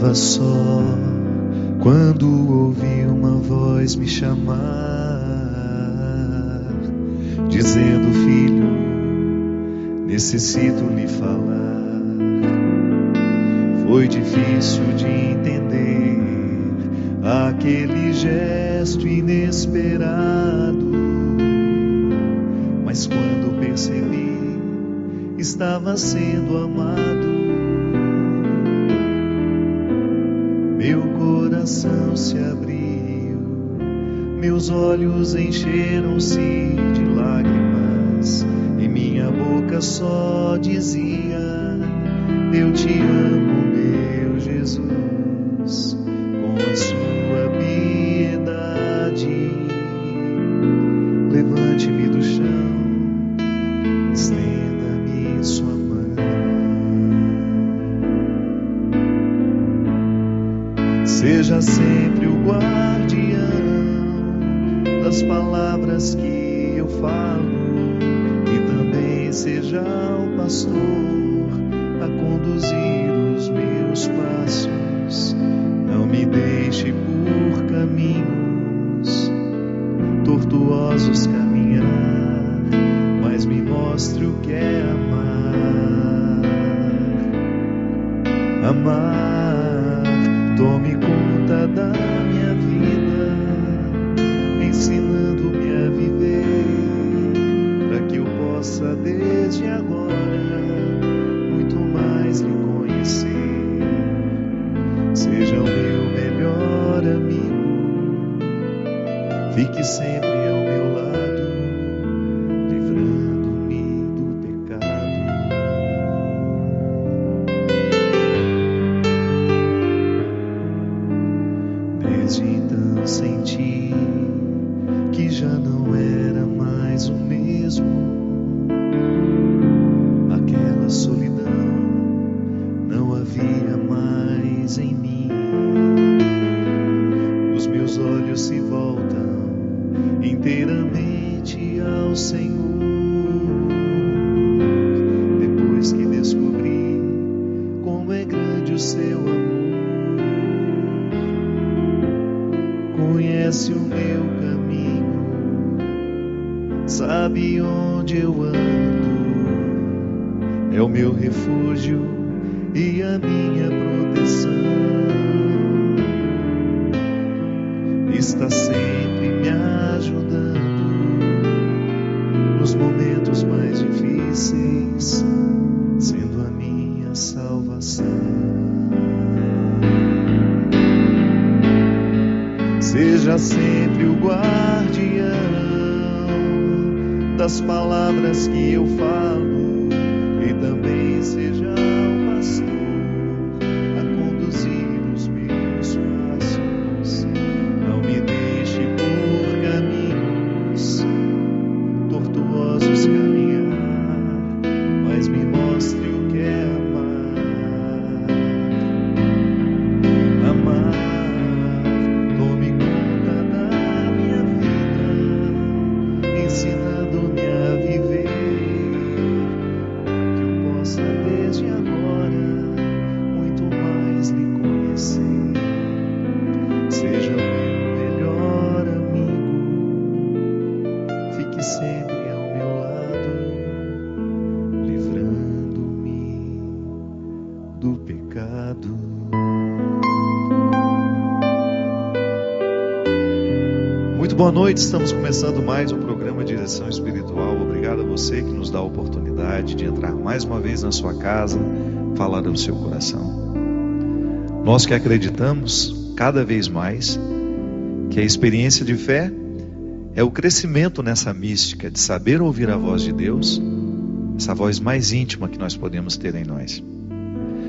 estava só quando ouvi uma voz me chamar, dizendo: filho, necessito lhe falar. Foi difícil de entender aquele gesto inesperado, mas quando percebi, estava sendo amado. Meu coração se abriu, meus olhos encheram-se de lágrimas, e minha boca só dizia: eu te amo, meu Jesus, com a sua piedade. Levante-me do chão, estenda-me sua mão. Seja sempre o guardião das palavras que eu falo, e também seja o pastor a conduzir os meus passos. Não me deixe por caminhos tortuosos caminhar, mas me mostre o que é amar. Amar, tome conta da minha vida, ensinando-me a viver, para que eu possa desde agora muito mais lhe conhecer. Seja o meu melhor amigo, fique sempre ao meu lado, livrando-me do pecado. Desde então senti que já não era mais o mesmo. Aquela solidão não havia mais em mim. Os meus olhos se voltam inteiramente ao Senhor, depois que descobri como é grande o seu amor. Conhece o meu caminho, sabe onde eu ando, é o meu refúgio e a minha proteção. Está sempre me ajudando nos momentos mais difíceis, sendo a minha salvação. Seja sempre o guardião das palavras que eu falo, e também seja o pastor a conduzir os meus passos. Não me deixe por caminhos tortuosos caminhar, mas me mostre o que é amar. Amar, tome conta da minha vida, ensinando-me a viver, que eu possa desde agora muito mais lhe conhecer. Seja o meu melhor amigo, fique sempre ao meu lado, livrando-me do pecado. Muito boa noite, estamos começando mais um programa Direção Espiritual. Obrigado a você que nos dá a oportunidade de entrar mais uma vez na sua casa, falar ao seu coração. Nós que acreditamos cada vez mais que a experiência de fé é o crescimento nessa mística de saber ouvir a voz de Deus, essa voz mais íntima que nós podemos ter em nós.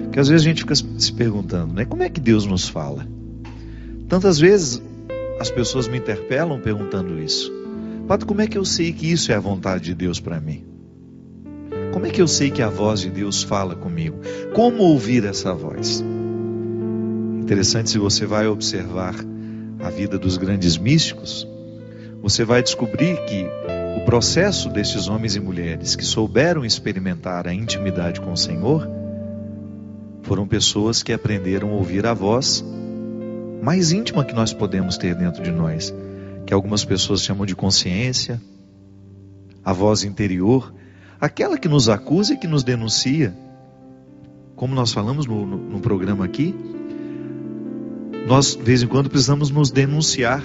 Porque às vezes a gente fica se perguntando, né? Como é que Deus nos fala? Tantas vezes as pessoas me interpelam perguntando isso. Pato, como é que eu sei que isso é a vontade de Deus para mim? Como é que eu sei que a voz de Deus fala comigo? Como ouvir essa voz? Interessante, se você vai observar a vida dos grandes místicos, você vai descobrir que o processo desses homens e mulheres que souberam experimentar a intimidade com o Senhor Foram pessoas que aprenderam a ouvir a voz mais íntima que nós podemos ter dentro de nós, que algumas pessoas chamam de consciência, a voz interior, aquela que nos acusa e que nos denuncia. Como nós falamos no programa aqui, nós de vez em quando precisamos nos denunciar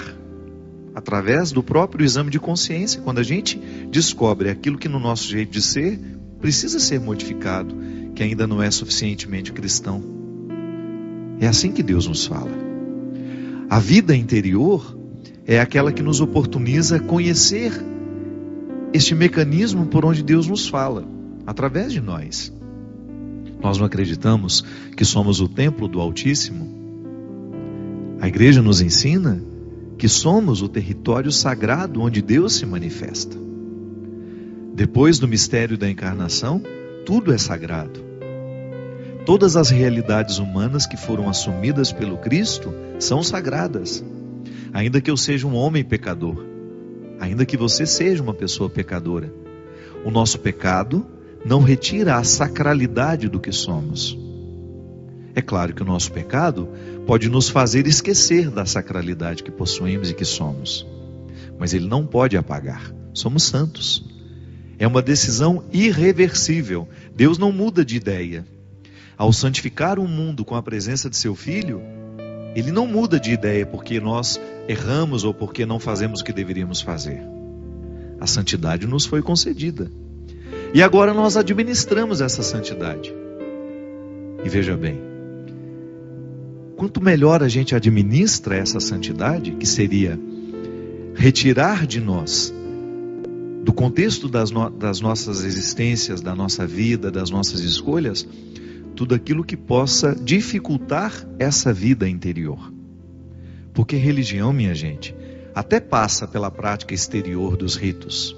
através do próprio exame de consciência, quando a gente descobre aquilo que no nosso jeito de ser precisa ser modificado, que ainda não é suficientemente cristão. É assim que Deus nos fala. A vida interior é aquela que nos oportuniza conhecer este mecanismo por onde Deus nos fala, através de nós. Nós não acreditamos que somos o templo do Altíssimo? A igreja nos ensina que somos o território sagrado onde Deus se manifesta. Depois do mistério da encarnação, tudo é sagrado. Todas as realidades humanas que foram assumidas pelo Cristo são sagradas. Ainda que eu seja um homem pecador, ainda que você seja uma pessoa pecadora, o nosso pecado não retira a sacralidade do que somos. É claro que o nosso pecado pode nos fazer esquecer da sacralidade que possuímos e que somos, mas ele não pode apagar. Somos santos. É uma decisão irreversível. Deus não muda de ideia. Ao santificar o mundo com a presença de seu Filho, Ele não muda de ideia porque nós erramos ou porque não fazemos o que deveríamos fazer. A santidade nos foi concedida. E agora nós administramos essa santidade. E veja bem, quanto melhor a gente administra essa santidade, que seria retirar de nós, do contexto das nossas existências, da nossa vida, das nossas escolhas, tudo aquilo que possa dificultar essa vida interior. Porque religião, minha gente, até passa pela prática exterior dos ritos.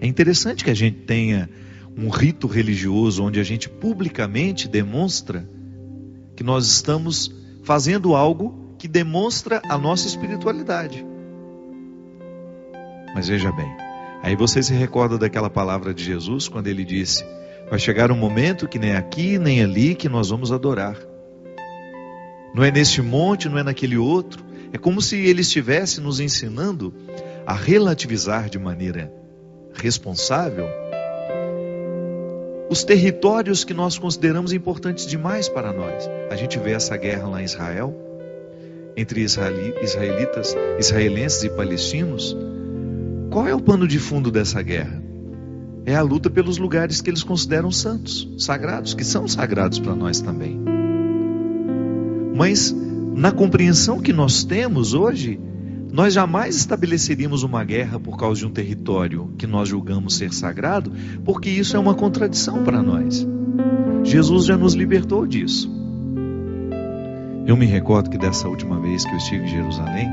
É interessante que a gente tenha um rito religioso onde a gente publicamente demonstra que nós estamos fazendo algo que demonstra a nossa espiritualidade. Mas veja bem, aí você se recorda daquela palavra de Jesus quando ele disse: vai chegar um momento que nem aqui nem ali que nós vamos adorar. Não é neste monte, não é naquele outro. É como se ele estivesse nos ensinando a relativizar de maneira responsável os territórios que nós consideramos importantes demais para nós. A gente vê essa guerra lá em Israel, entre israelenses e palestinos. Qual é o pano de fundo dessa guerra? É a luta pelos lugares que eles consideram santos, sagrados, que são sagrados para nós também. Mas na compreensão que nós temos hoje, nós jamais estabeleceríamos uma guerra por causa de um território que nós julgamos ser sagrado, porque isso é uma contradição para nós. Jesus já nos libertou disso. Eu me recordo que dessa última vez que eu estive em Jerusalém,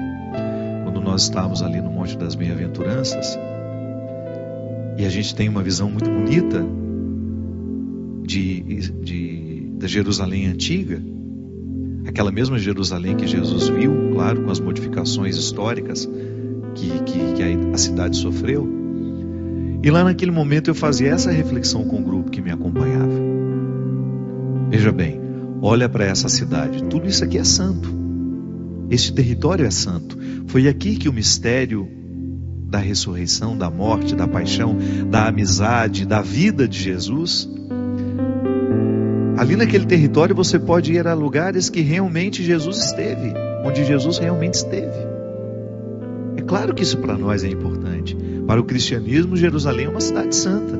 quando nós estávamos ali no Monte das Bem-aventuranças, e a gente tem uma visão muito bonita da Jerusalém antiga, aquela mesma Jerusalém que Jesus viu, claro, com as modificações históricas que a cidade sofreu. E lá naquele momento eu fazia essa reflexão com o grupo que me acompanhava. Veja bem, olha para essa cidade, tudo isso aqui é santo. Este território é santo. Foi aqui que o mistério da ressurreição, da morte, da paixão, da amizade, da vida de Jesus, ali naquele território você pode ir a lugares que realmente Jesus esteve, onde Jesus realmente esteve. É claro que isso para nós é importante. Para o cristianismo, Jerusalém é uma cidade santa.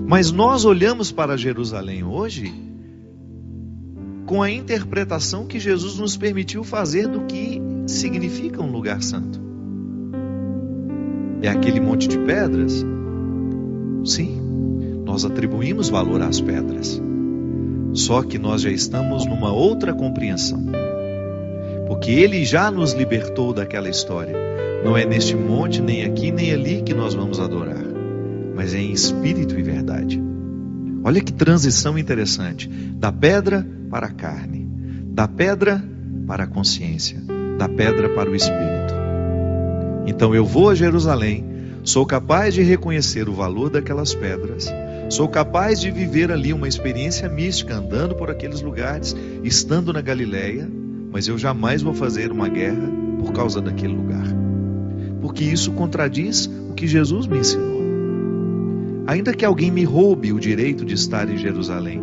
Mas nós olhamos para Jerusalém hoje com a interpretação que Jesus nos permitiu fazer do que significa um lugar santo. É aquele monte de pedras? Sim, nós atribuímos valor às pedras. Só que nós já estamos numa outra compreensão. Porque Ele já nos libertou daquela história. Não é neste monte, nem aqui, nem ali que nós vamos adorar. Mas é em espírito e verdade. Olha que transição interessante. Da pedra para a carne. Da pedra para a consciência. Da pedra para o espírito. Então eu vou a Jerusalém, sou capaz de reconhecer o valor daquelas pedras, Sou capaz de viver ali uma experiência mística, andando por aqueles lugares, estando na Galileia, mas eu jamais vou fazer uma guerra por causa daquele lugar. Porque isso contradiz o que Jesus me ensinou. Ainda que alguém me roube o direito de estar em Jerusalém,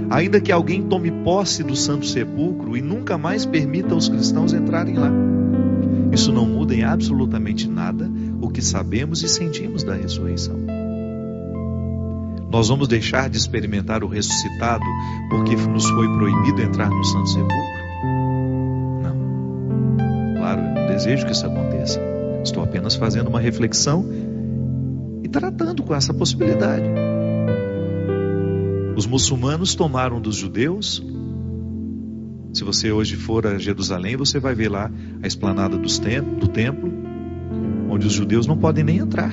ainda que alguém tome posse do Santo Sepulcro e nunca mais permita os cristãos entrarem lá, isso não muda em absolutamente nada o que sabemos e sentimos da ressurreição. Nós vamos deixar de experimentar o ressuscitado porque nos foi proibido entrar no Santo Sepulcro? Não. Claro, eu não desejo que isso aconteça. Estou apenas fazendo uma reflexão e tratando com essa possibilidade. Os muçulmanos tomaram dos judeus. Se você hoje for a Jerusalém, você vai ver lá a esplanada do templo, onde os judeus não podem nem entrar,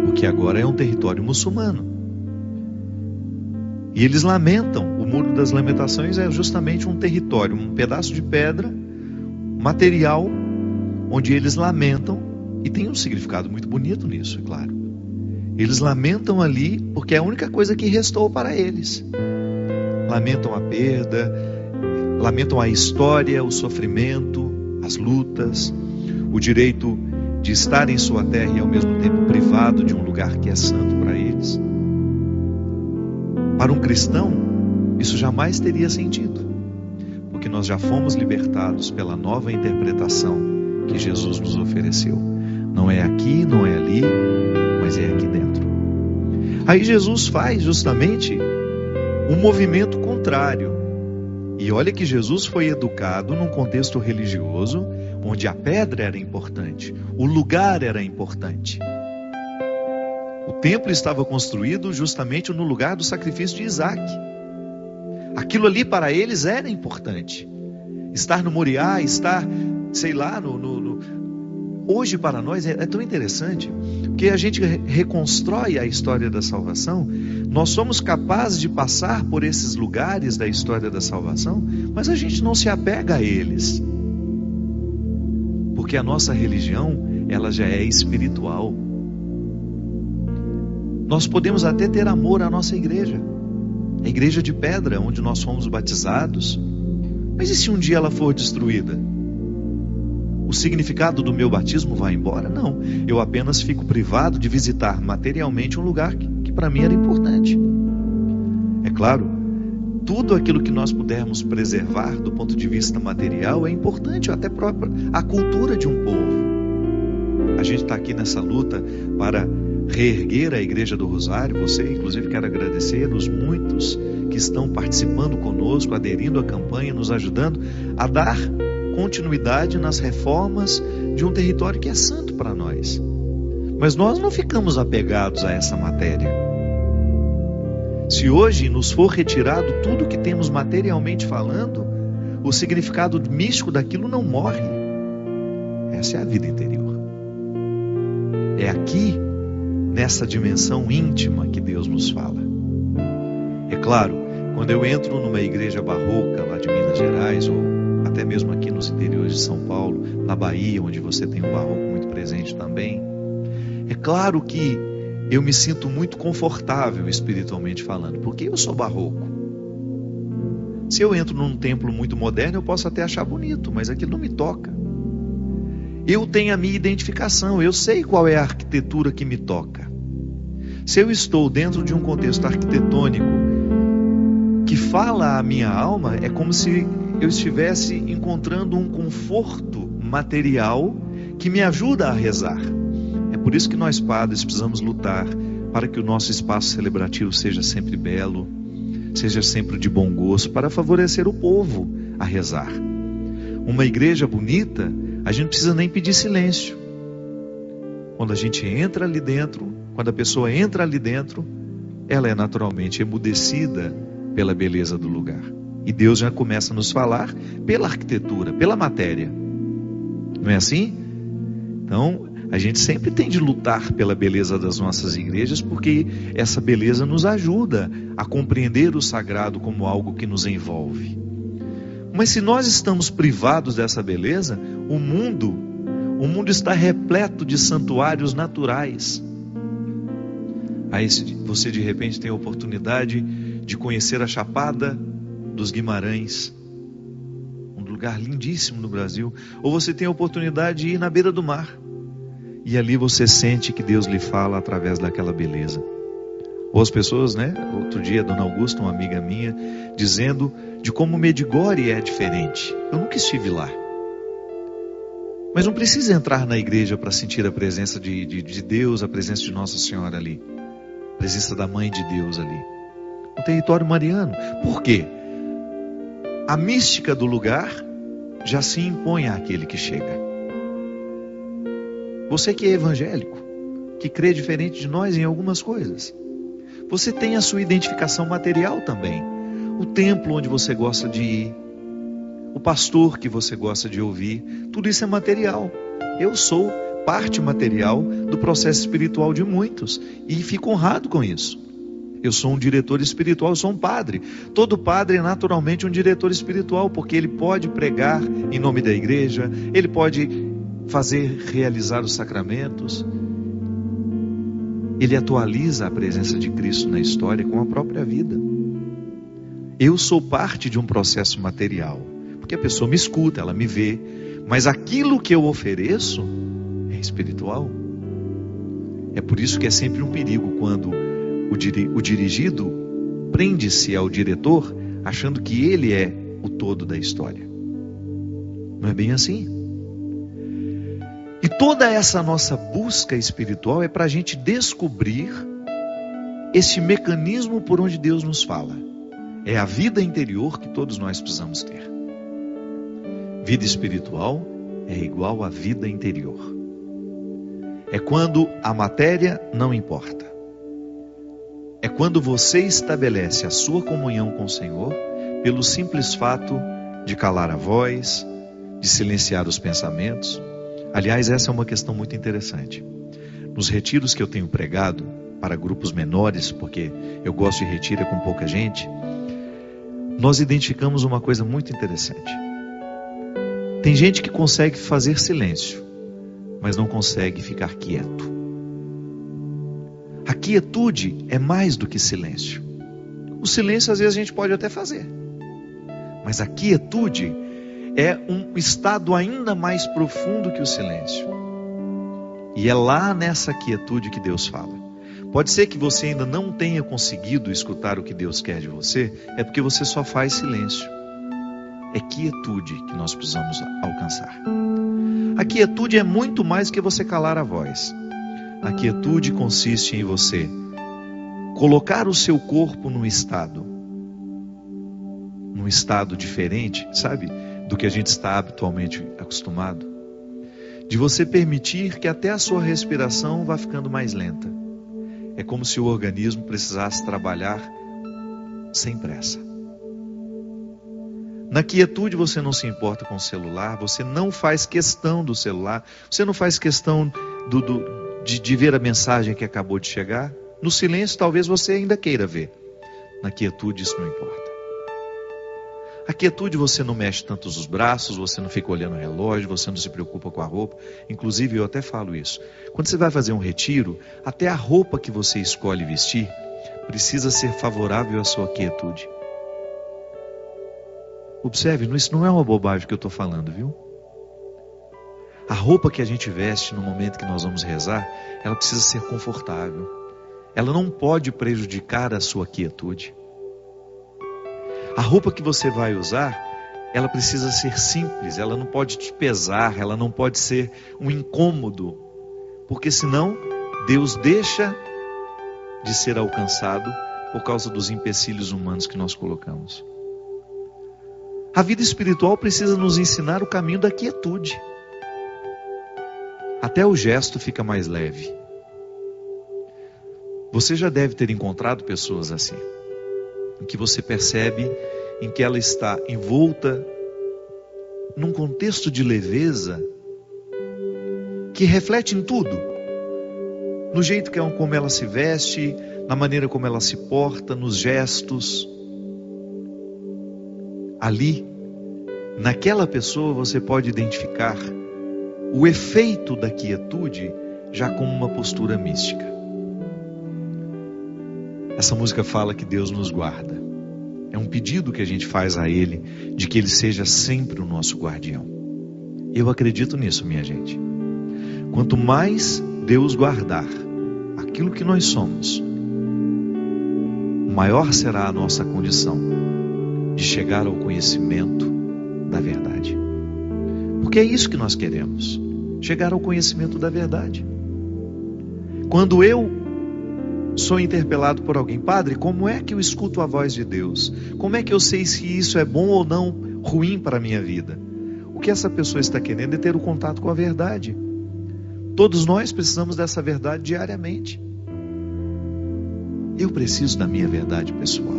porque agora é um território muçulmano. E eles lamentam, o Muro das Lamentações é justamente um território, um pedaço de pedra, material, onde eles lamentam, e tem um significado muito bonito nisso, é claro. Eles lamentam ali porque é a única coisa que restou para eles. Lamentam a perda, lamentam a história, o sofrimento, as lutas, o direito de estar em sua terra e ao mesmo tempo privado de um lugar que é santo para eles. Para um cristão, isso jamais teria sentido, porque nós já fomos libertados pela nova interpretação que Jesus nos ofereceu. Não é aqui, não é ali, mas é aqui dentro. Aí Jesus faz justamente um movimento contrário. E olha que Jesus foi educado num contexto religioso, onde a pedra era importante, o lugar era importante. O templo estava construído justamente no lugar do sacrifício de Isaac. Aquilo ali para eles era importante. Estar no Moriá, estar, sei lá, hoje para nós é tão interessante, porque a gente reconstrói a história da salvação. Nós somos capazes de passar por esses lugares da história da salvação, mas a gente não se apega a eles, porque a nossa religião, ela já é espiritual. Nós podemos até ter amor à nossa igreja, a igreja de pedra, onde nós fomos batizados, mas e se um dia ela for destruída? O significado do meu batismo vai embora? Não, eu apenas fico privado de visitar materialmente um lugar que para mim era importante. É claro, tudo aquilo que nós pudermos preservar do ponto de vista material é importante, até própria a cultura de um povo. A gente está aqui nessa luta para reerguer a Igreja do Rosário. Você, inclusive, quero agradecer os muitos que estão participando conosco, aderindo à campanha, nos ajudando a dar continuidade nas reformas de um território que é santo para nós. Mas nós não ficamos apegados a essa matéria. Se hoje nos for retirado tudo que temos materialmente falando, o significado místico daquilo não morre. Essa é a vida interior. É aqui, nessa dimensão íntima, que Deus nos fala. É claro, quando eu entro numa igreja barroca lá de Minas Gerais, ou até mesmo aqui nos interiores de São Paulo, na Bahia, onde você tem um barroco muito presente também, é claro que eu me sinto muito confortável espiritualmente falando, porque eu sou barroco. Se eu entro num templo muito moderno, eu posso até achar bonito, mas aquilo não me toca. Eu tenho a minha identificação, eu sei qual é a arquitetura que me toca. Se eu estou dentro de um contexto arquitetônico que fala a minha alma, é como se eu estivesse encontrando um conforto material que me ajuda a rezar. É por isso que nós padres precisamos lutar para que o nosso espaço celebrativo seja sempre belo, seja sempre de bom gosto, para favorecer o povo a rezar. Uma igreja bonita, a gente não precisa nem pedir silêncio. Quando a gente entra ali dentro, quando a pessoa entra ali dentro, ela é naturalmente emudecida pela beleza do lugar. E Deus já começa a nos falar pela arquitetura, pela matéria. Não é assim? Então, a gente sempre tem de lutar pela beleza das nossas igrejas, porque essa beleza nos ajuda a compreender o sagrado como algo que nos envolve. Mas se nós estamos privados dessa beleza, o mundo está repleto de santuários naturais. Aí você de repente tem a oportunidade de conhecer a Chapada dos Guimarães, um lugar lindíssimo no Brasil. Ou você tem a oportunidade de ir na beira do mar, e ali você sente que Deus lhe fala através daquela beleza. Ou as pessoas, né? Outro dia, a Dona Augusta, uma amiga minha, dizendo de como Medjugorje é diferente. Eu nunca estive lá. Mas não precisa entrar na igreja para sentir a presença de Deus, a presença de Nossa Senhora ali. A presença da Mãe de Deus ali. No território mariano. Por quê? A mística do lugar já se impõe àquele que chega. Você que é evangélico, que crê diferente de nós em algumas coisas, você tem a sua identificação material também. O templo onde você gosta de ir, o pastor que você gosta de ouvir, tudo isso é material. Eu sou parte material do processo espiritual de muitos e fico honrado com isso. Eu sou um diretor espiritual, eu sou um padre. Todo padre é naturalmente um diretor espiritual, porque ele pode pregar em nome da igreja, ele pode realizar os sacramentos. Ele atualiza a presença de Cristo na história com a própria vida. Eu sou parte de um processo material, porque a pessoa me escuta, ela me vê, mas aquilo que eu ofereço é espiritual. É por isso que é sempre um perigo quando o dirigido prende-se ao diretor, achando que ele é o todo da história. Não é bem assim. E toda essa nossa busca espiritual é para a gente descobrir esse mecanismo por onde Deus nos fala. É a vida interior que todos nós precisamos ter. Vida espiritual é igual à vida interior. É quando a matéria não importa. É quando você estabelece a sua comunhão com o Senhor pelo simples fato de calar a voz, de silenciar os pensamentos. Aliás, essa é uma questão muito interessante. Nos retiros que eu tenho pregado para grupos menores, porque eu gosto de retiro com pouca gente, nós identificamos uma coisa muito interessante. Tem gente que consegue fazer silêncio, mas não consegue ficar quieto. A quietude é mais do que silêncio. O silêncio às vezes a gente pode até fazer, mas a quietude é um estado ainda mais profundo que o silêncio. E é lá nessa quietude que Deus fala. Pode ser que você ainda não tenha conseguido escutar o que Deus quer de você, é porque você só faz silêncio. É quietude que nós precisamos alcançar. A quietude é muito mais que você calar a voz. A quietude consiste em você colocar o seu corpo num estado diferente, sabe? Do que a gente está habitualmente acostumado, de você permitir que até a sua respiração vá ficando mais lenta. É como se o organismo precisasse trabalhar sem pressa. Na quietude você não se importa com o celular, você não faz questão do celular, você não faz questão de ver a mensagem que acabou de chegar. No silêncio talvez você ainda queira ver. Na quietude isso não importa. A quietude você não mexe tanto os braços, você não fica olhando o relógio, você não se preocupa com a roupa. Inclusive eu até falo isso. Quando você vai fazer um retiro, até a roupa que você escolhe vestir precisa ser favorável à sua quietude. Observe, isso não é uma bobagem que eu estou falando, viu? A roupa que a gente veste no momento que nós vamos rezar, ela precisa ser confortável. Ela não pode prejudicar a sua quietude. A roupa que você vai usar, ela precisa ser simples, ela não pode te pesar, ela não pode ser um incômodo, porque senão Deus deixa de ser alcançado por causa dos empecilhos humanos que nós colocamos. A vida espiritual precisa nos ensinar o caminho da quietude. Até o gesto fica mais leve. Você já deve ter encontrado pessoas assim, em que você percebe em que ela está envolta num contexto de leveza que reflete em tudo, no jeito como ela se veste, na maneira como ela se porta, nos gestos. Ali, naquela pessoa você pode identificar o efeito da quietude já como uma postura mística. Essa música fala que Deus nos guarda. É um pedido que a gente faz a Ele, de que Ele seja sempre o nosso guardião. Eu acredito nisso, minha gente. Quanto mais Deus guardar aquilo que nós somos, maior será a nossa condição de chegar ao conhecimento da verdade. Porque é isso que nós queremos, chegar ao conhecimento da verdade. Quando eu sou interpelado por alguém, padre, como é que eu escuto a voz de Deus? Como é que eu sei se isso é bom ou não, ruim para a minha vida? O que essa pessoa está querendo é ter o contato com a verdade. Todos nós precisamos dessa verdade diariamente. Eu preciso da minha verdade pessoal.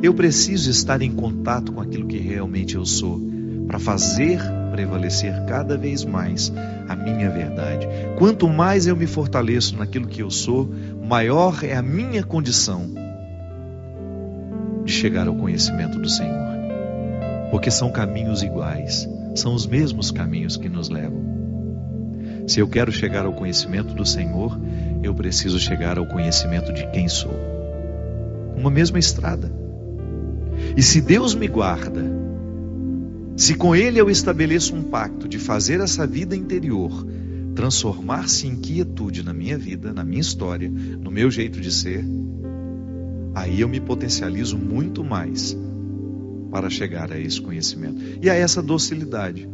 Eu preciso estar em contato com aquilo que realmente eu sou, para fazer prevalecer cada vez mais a minha verdade. Quanto mais eu me fortaleço naquilo que eu sou, maior é a minha condição de chegar ao conhecimento do Senhor. Porque são caminhos iguais, são os mesmos caminhos que nos levam. Se eu quero chegar ao conhecimento do Senhor, eu preciso chegar ao conhecimento de quem sou. Uma mesma estrada. E se Deus me guarda, se com Ele eu estabeleço um pacto de fazer essa vida interior transformar-se em quietude na minha vida, na minha história, no meu jeito de ser, aí eu me potencializo muito mais para chegar a esse conhecimento e a essa docilidade.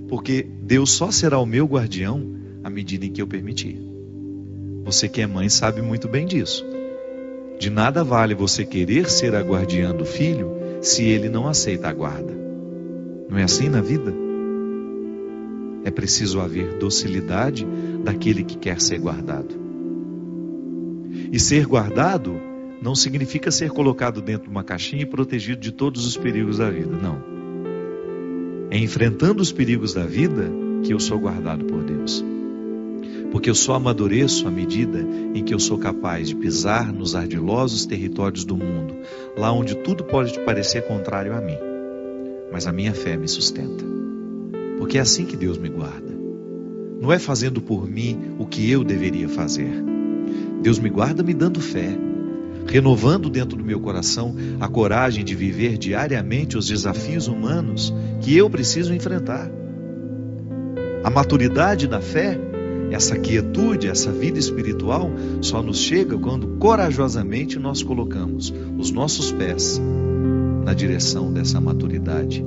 Porque Deus só será o meu guardião à medida em que eu permitir. Você que é mãe sabe muito bem disso. De nada vale você querer ser a guardiã do filho se ele não aceita a guarda. Não é assim na vida? É preciso haver docilidade daquele que quer ser guardado. E ser guardado não significa ser colocado dentro de uma caixinha e protegido de todos os perigos da vida, não. É enfrentando os perigos da vida que eu sou guardado por Deus. Porque eu só amadureço à medida em que eu sou capaz de pisar nos ardilosos territórios do mundo, lá onde tudo pode parecer contrário a mim, mas a minha fé me sustenta. Porque é assim que Deus me guarda. Não é fazendo por mim o que eu deveria fazer. Deus me guarda me dando fé, renovando dentro do meu coração a coragem de viver diariamente os desafios humanos que eu preciso enfrentar. A maturidade da fé, essa quietude, essa vida espiritual, só nos chega quando corajosamente nós colocamos os nossos pés na direção dessa maturidade,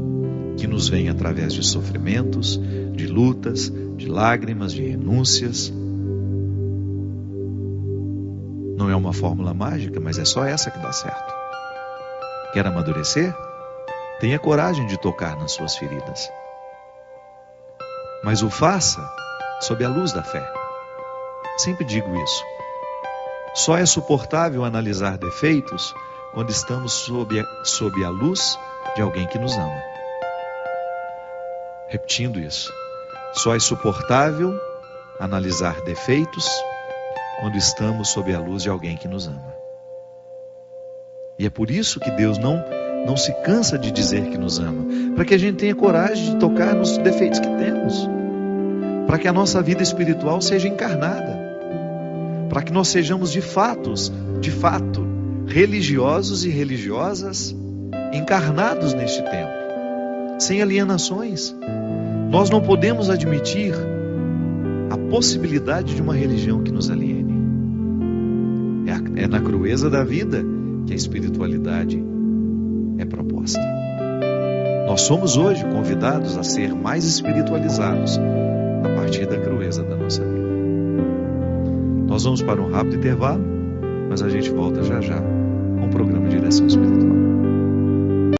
que nos vem através de sofrimentos, de lutas, de lágrimas, de renúncias. Não é uma fórmula mágica, mas é só essa que dá certo. Quer amadurecer? Tenha coragem de tocar nas suas feridas. Mas o faça sob a luz da fé. Sempre digo isso. Só é suportável analisar defeitos quando estamos sob a luz de alguém que nos ama. Repetindo isso. Só é suportável analisar defeitos quando estamos sob a luz de alguém que nos ama. E é por isso que Deus não se cansa de dizer que nos ama, para que a gente tenha coragem de tocar nos defeitos que temos, para que a nossa vida espiritual seja encarnada, para que nós sejamos de fato, religiosos e religiosas encarnados neste tempo, sem alienações. Nós não podemos admitir a possibilidade de uma religião que nos aliene. É na crueza da vida que a espiritualidade é proposta. Nós somos hoje convidados a ser mais espiritualizados a partir da crueza da nossa vida. Nós vamos para um rápido intervalo, mas a gente volta já já com o programa Direção Espiritual.